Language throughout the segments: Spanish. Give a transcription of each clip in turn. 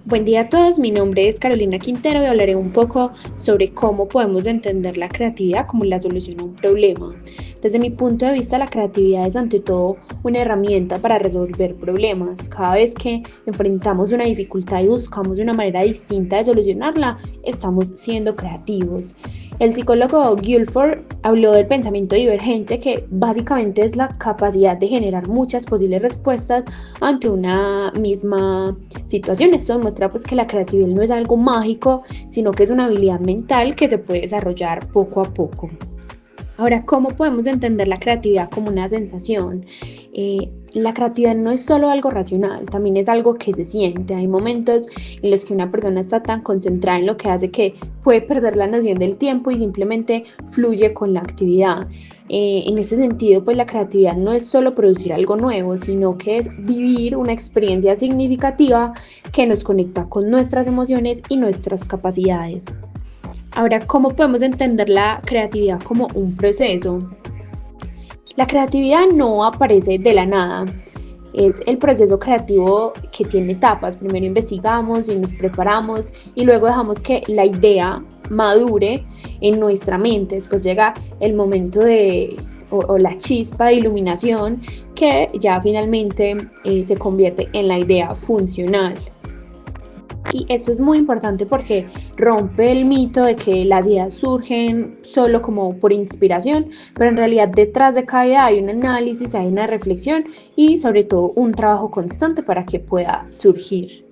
Buen día a todos, mi nombre es Carolina Quintero y hablaré un poco sobre cómo podemos entender la creatividad como la solución a un problema. Desde mi punto de vista, la creatividad es ante todo una herramienta para resolver problemas. Cada vez que enfrentamos una dificultad y buscamos una manera distinta de solucionarla, estamos siendo creativos. El psicólogo Guilford habló del pensamiento divergente, que básicamente es la capacidad de generar muchas posibles respuestas ante una misma situación. Esto demuestra que la creatividad no es algo mágico, sino que es una habilidad mental que se puede desarrollar poco a poco. Ahora, ¿cómo podemos entender la creatividad como una sensación? La creatividad no es solo algo racional, también es algo que se siente. Hay momentos en los que una persona está tan concentrada en lo que hace que puede perder la noción del tiempo y simplemente fluye con la actividad. En ese sentido, pues la creatividad no es solo producir algo nuevo, sino que es vivir una experiencia significativa que nos conecta con nuestras emociones y nuestras capacidades. Ahora, ¿cómo podemos entender la creatividad como un proceso? La creatividad no aparece de la nada. Es el proceso creativo que tiene etapas. Primero investigamos y nos preparamos y luego dejamos que la idea madure en nuestra mente. Después llega el momento o la chispa de iluminación que ya finalmente se convierte en la idea funcional. Y esto es muy importante porque rompe el mito de que las ideas surgen solo como por inspiración, pero en realidad detrás de cada idea hay un análisis, hay una reflexión y sobre todo un trabajo constante para que pueda surgir.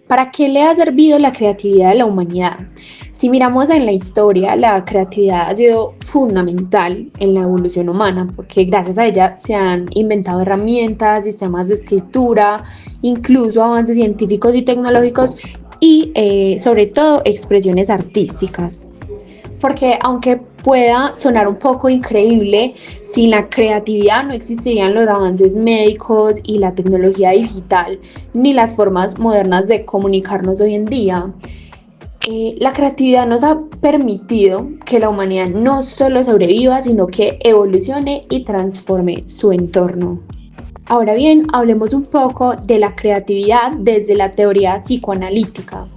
¿Para qué le ha servido la creatividad a la humanidad? Si miramos en la historia, la creatividad ha sido fundamental en la evolución humana, porque gracias a ella se han inventado herramientas, sistemas de escritura, incluso avances científicos y tecnológicos y sobre todo expresiones artísticas. Porque aunque pueda sonar un poco increíble, sin la creatividad no existirían los avances médicos y la tecnología digital, ni las formas modernas de comunicarnos hoy en día. La creatividad nos ha permitido que la humanidad no solo sobreviva, sino que evolucione y transforme su entorno. Ahora bien, hablemos un poco de la creatividad desde la teoría psicoanalítica.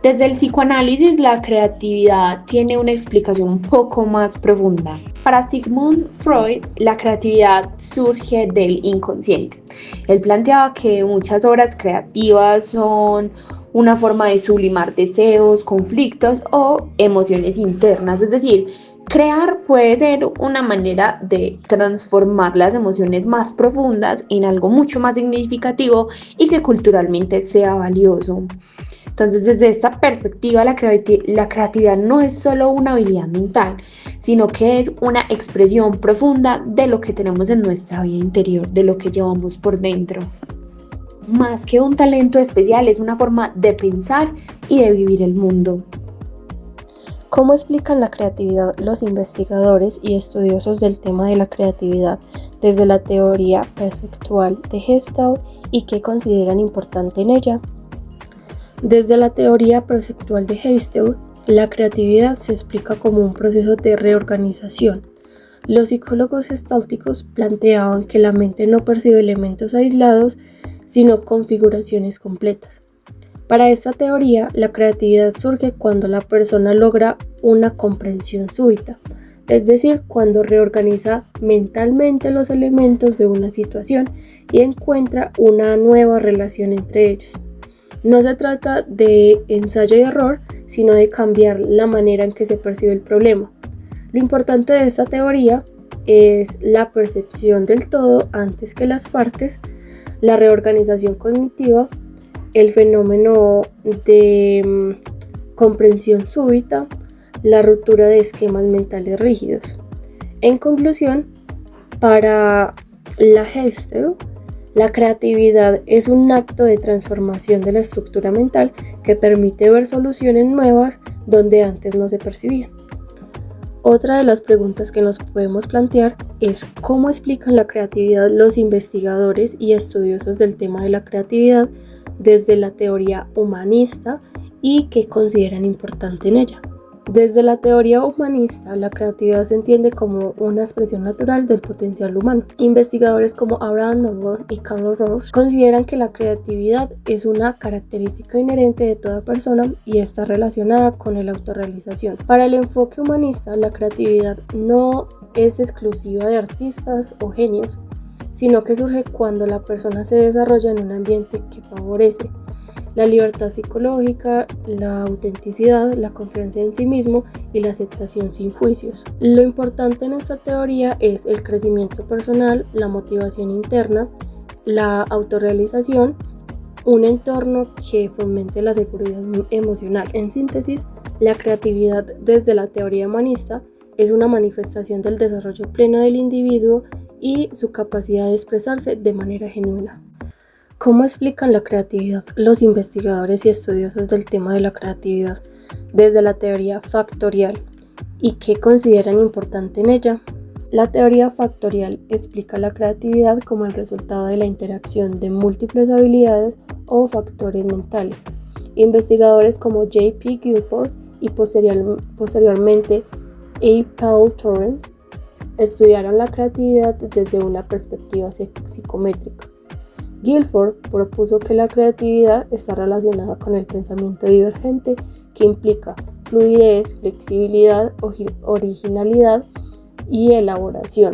Desde el psicoanálisis, la creatividad tiene una explicación un poco más profunda. Para Sigmund Freud, la creatividad surge del inconsciente. Él planteaba que muchas obras creativas son una forma de sublimar deseos, conflictos o emociones internas, es decir, crear puede ser una manera de transformar las emociones más profundas en algo mucho más significativo y que culturalmente sea valioso. Entonces, desde esta perspectiva, la creatividad no es solo una habilidad mental, sino que es una expresión profunda de lo que tenemos en nuestra vida interior, de lo que llevamos por dentro. Más que un talento especial, es una forma de pensar y de vivir el mundo. ¿Cómo explican la creatividad los investigadores y estudiosos del tema de la creatividad desde la teoría perceptual de Gestalt y qué consideran importante en ella? Desde la teoría perceptual de Gestalt, la creatividad se explica como un proceso de reorganización. Los psicólogos gestálticos planteaban que la mente no percibe elementos aislados, sino configuraciones completas. Para esta teoría, la creatividad surge cuando la persona logra una comprensión súbita, es decir, cuando reorganiza mentalmente los elementos de una situación y encuentra una nueva relación entre ellos. No se trata de ensayo y error, sino de cambiar la manera en que se percibe el problema. Lo importante de esta teoría es la percepción del todo antes que las partes, la reorganización cognitiva, el fenómeno de comprensión súbita, la ruptura de esquemas mentales rígidos. En conclusión, para la Gestalt, la creatividad es un acto de transformación de la estructura mental que permite ver soluciones nuevas donde antes no se percibían. Otra de las preguntas que nos podemos plantear es cómo explican la creatividad los investigadores y estudiosos del tema de la creatividad desde la teoría humanista y qué consideran importante en ella. Desde la teoría humanista, la creatividad se entiende como una expresión natural del potencial humano. Investigadores como Abraham Maslow y Carol Rogers consideran que la creatividad es una característica inherente de toda persona y está relacionada con la autorrealización. Para el enfoque humanista, la creatividad no es exclusiva de artistas o genios, sino que surge cuando la persona se desarrolla en un ambiente que favorece la libertad psicológica, la autenticidad, la confianza en sí mismo y la aceptación sin juicios. Lo importante en esta teoría es el crecimiento personal, la motivación interna, la autorrealización, un entorno que fomente la seguridad emocional. En síntesis, la creatividad desde la teoría humanista es una manifestación del desarrollo pleno del individuo y su capacidad de expresarse de manera genuina. ¿Cómo explican la creatividad los investigadores y estudiosos del tema de la creatividad desde la teoría factorial y qué consideran importante en ella? La teoría factorial explica la creatividad como el resultado de la interacción de múltiples habilidades o factores mentales. Investigadores como J.P. Guilford y posteriormente A. Paul Torrance estudiaron la creatividad desde una perspectiva psicométrica. Guilford propuso que la creatividad está relacionada con el pensamiento divergente, que implica fluidez, flexibilidad, originalidad y elaboración.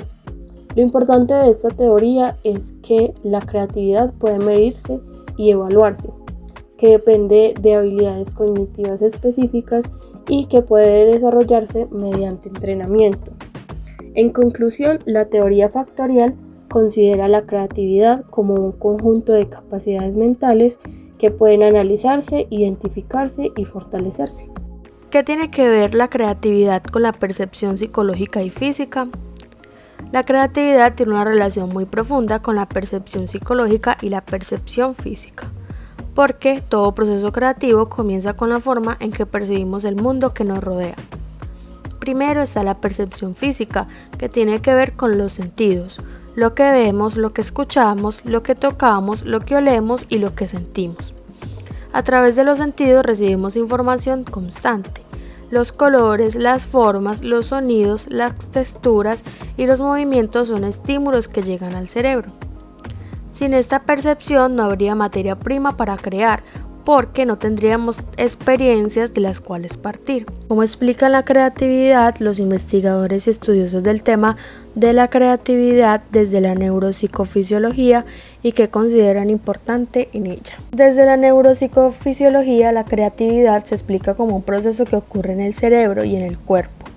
Lo importante de esta teoría es que la creatividad puede medirse y evaluarse, que depende de habilidades cognitivas específicas y que puede desarrollarse mediante entrenamiento. En conclusión, la teoría factorial considera la creatividad como un conjunto de capacidades mentales que pueden analizarse, identificarse y fortalecerse. ¿Qué tiene que ver la creatividad con la percepción psicológica y física? La creatividad tiene una relación muy profunda con la percepción psicológica y la percepción física, porque todo proceso creativo comienza con la forma en que percibimos el mundo que nos rodea. Primero está la percepción física, que tiene que ver con los sentidos, lo que vemos, lo que escuchamos, lo que tocamos, lo que olemos y lo que sentimos. A través de los sentidos recibimos información constante. Los colores, las formas, los sonidos, las texturas y los movimientos son estímulos que llegan al cerebro. Sin esta percepción no habría materia prima para crear, porque no tendríamos experiencias de las cuales partir. Como explican la creatividad los investigadores y estudiosos del tema de la creatividad desde la neuropsicofisiología y qué consideran importante en ella. Desde la neuropsicofisiología, la creatividad se explica como un proceso que ocurre en el cerebro y en el cuerpo.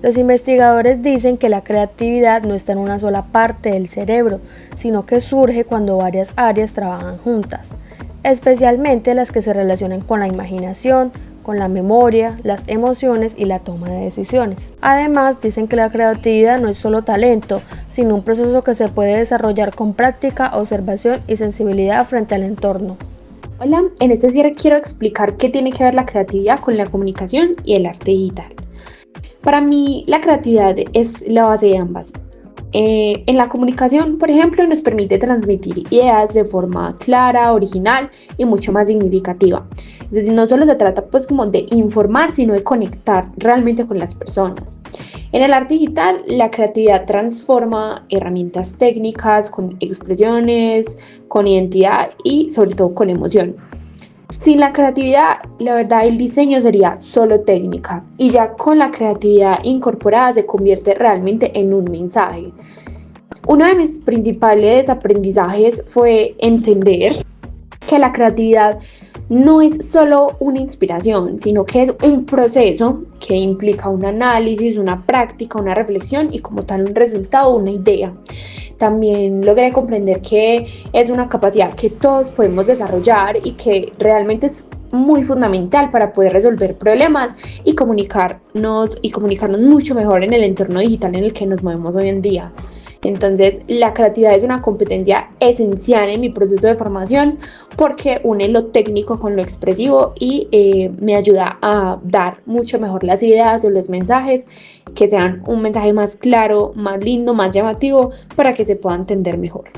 Los investigadores dicen que la creatividad no está en una sola parte del cerebro, sino que surge cuando varias áreas trabajan juntas, especialmente las que se relacionan con la imaginación, con la memoria, las emociones y la toma de decisiones. Además, dicen que la creatividad no es solo talento, sino un proceso que se puede desarrollar con práctica, observación y sensibilidad frente al entorno. Hola, en este cierre quiero explicar qué tiene que ver la creatividad con la comunicación y el arte digital. Para mí, la creatividad es la base de ambas. En la comunicación, por ejemplo, nos permite transmitir ideas de forma clara, original y mucho más significativa. Es decir, no solo se trata pues como de informar, sino de conectar realmente con las personas. En el arte digital, la creatividad transforma herramientas técnicas con expresiones, con identidad y sobre todo con emoción. Sin la creatividad, la verdad, el diseño sería solo técnica y ya con la creatividad incorporada se convierte realmente en un mensaje. Uno de mis principales aprendizajes fue entender que la creatividad no es solo una inspiración, sino que es un proceso que implica un análisis, una práctica, una reflexión y como tal un resultado, una idea. También logré comprender que es una capacidad que todos podemos desarrollar y que realmente es muy fundamental para poder resolver problemas y comunicarnos mucho mejor en el entorno digital en el que nos movemos hoy en día. Entonces, la creatividad es una competencia esencial en mi proceso de formación porque une lo técnico con lo expresivo y me ayuda a dar mucho mejor las ideas o los mensajes que sean un mensaje más claro, más lindo, más llamativo para que se pueda entender mejor.